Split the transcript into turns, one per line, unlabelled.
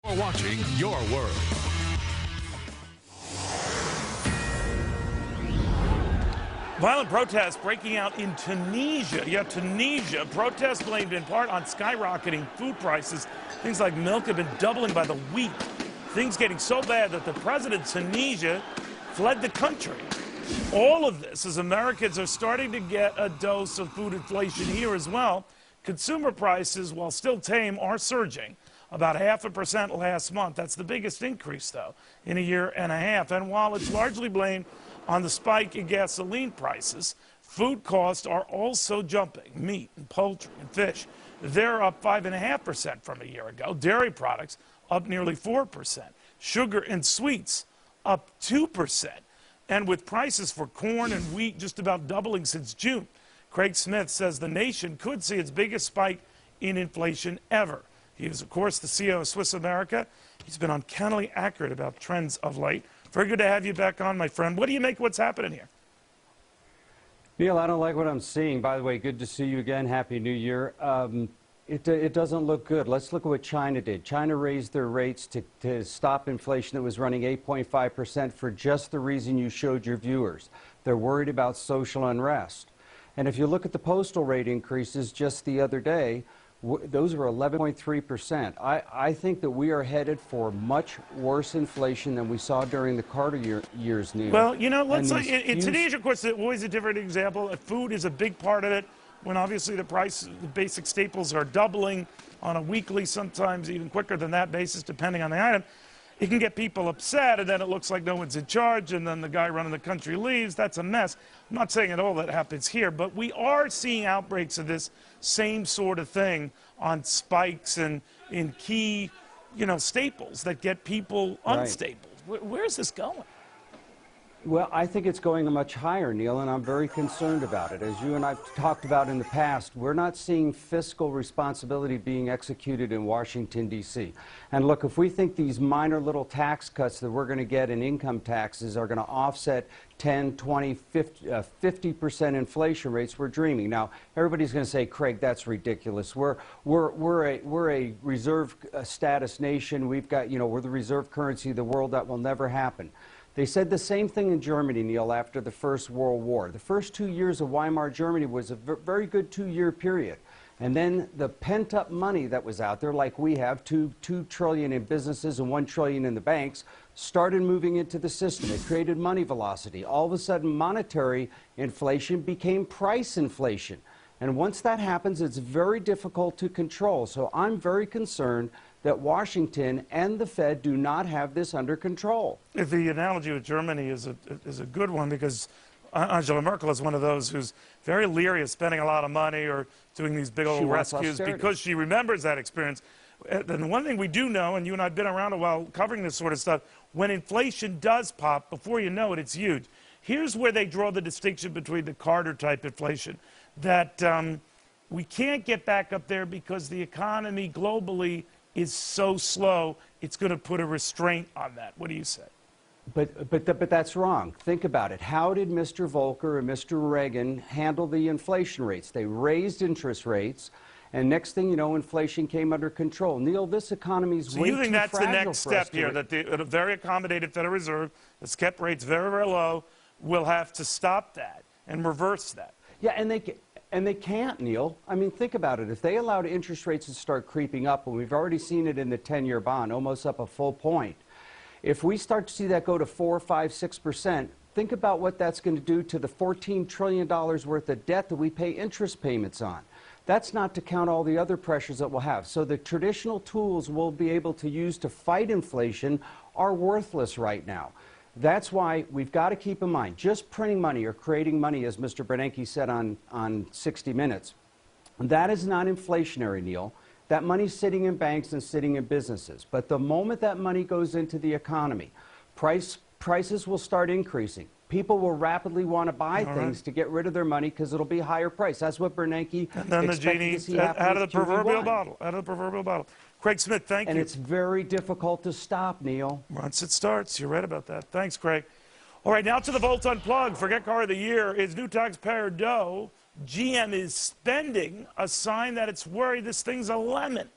You're watching Your World.
Violent protests breaking out in Tunisia. Yeah, Tunisia. Protests blamed in part on skyrocketing food prices. Things like milk have been doubling by the week. Things getting so bad that the president of Tunisia fled the country. All of this as Americans are starting to get a dose of food inflation here as well. Consumer prices, while still tame, are surging. About 0.5% last month. That's the biggest increase, though, in a year and a half. And while it's largely blamed on the spike in gasoline prices, food costs are also jumping. Meat and poultry and fish, they're up 5.5% from a year ago. Dairy products up nearly 4%. Sugar and sweets up 2%. And with prices for corn and wheat just about doubling since June, Craig Smith says the nation could see its biggest spike in inflation ever. He is, of course, the CEO of Swiss America. He's been uncannily accurate about trends of late. Very good to have you back on, my friend. What do you make of what's happening here?
Neil, I don't like what I'm seeing. By the way, good to see you again. Happy New Year. It doesn't look good. Let's look at what China did. China raised their rates to stop inflation that was running 8.5% for just the reason you showed your viewers. They're worried about social unrest. And if you look at the postal rate increases just the other day, those were 11.3%. I think that we are headed for much worse inflation than we saw during the Carter years, Neil.
Well, you know, let's in Tunisia, of course, it's always a different example. Food is a big part of it. When obviously the basic staples are doubling on a weekly, sometimes even quicker than that basis, depending on the item, it can get people upset, and then it looks like no one's in charge, and then the guy running the country leaves. That's a mess. I'm not saying at all that happens here, but we are seeing outbreaks of this same sort of thing on spikes and in key, staples that get people unstable. Right. Where's this going?
Well, I think it's going much higher, Neil, and I'm very concerned about it. As you and I've talked about in the past, we're not seeing fiscal responsibility being executed in Washington, D.C. And look, if we think these minor little tax cuts that we're going to get in income taxes are going to offset 10, 20, 50% inflation rates, we're dreaming. Now, everybody's going to say, Craig, that's ridiculous. We're a reserve status nation. We've got, we're the reserve currency of the world. That will never happen. They said the same thing in Germany, Neil, after the First World War. The first 2 years of Weimar Germany was a very good 2-year period. And then the pent-up money that was out there, like we have, $2 trillion in businesses and $1 trillion in the banks, started moving into the system. It created money velocity. All of a sudden, monetary inflation became price inflation. And once that happens, it's very difficult to control. So I'm very concerned that Washington and the Fed do not have this under control.
The analogy with Germany is a good one, because Angela Merkel is one of those who's very leery of spending a lot of money or doing these big old rescues because she remembers that experience. And one thing we do know, and you and I have been around a while covering this sort of stuff, when inflation does pop, before you know it, it's huge. Here's where they draw the distinction between the Carter-type inflation, that we can't get back up there because the economy globally is so slow, it's going to put a restraint on that. What do you say?
But that's wrong. Think about it. How did Mr. Volcker and Mr. Reagan handle the inflation rates? They raised interest rates, and next thing you know, inflation came under control. Neil, this economy is way too fragile. So you think that's the next step here, that a very accommodated Federal Reserve that's kept rates very, very low will have to stop that and reverse that? Yeah, and they can't, Neil. I mean, think about it. If they allowed interest rates to start creeping up, and we've already seen it in the 10-year bond, almost up a full point, if we start to see that go to 4, 5, 6%, think about what that's going to do to the $14 trillion worth of debt that we pay interest payments on. That's not to count all the other pressures that we'll have. So the traditional tools we'll be able to use to fight inflation are worthless right now. That's why we've got to keep in mind, just printing money or creating money, as Mr. Bernanke said on 60 Minutes, that is not inflationary, Neil. That money's sitting in banks and sitting in businesses. But the moment that money goes into the economy, prices will start increasing. People will rapidly want to buy things to get rid of their money because it'll be higher price. That's what Bernanke expected to see happen
out of the proverbial bottle. Out of the proverbial bottle. Craig Smith, thank you.
And it's very difficult to stop, Neil.
Once it starts, you're right about that. Thanks, Craig. All right, now to the Volt Unplugged. Forget Car of the Year is new taxpayer dough. GM is spending, a sign that it's worried this thing's a lemon.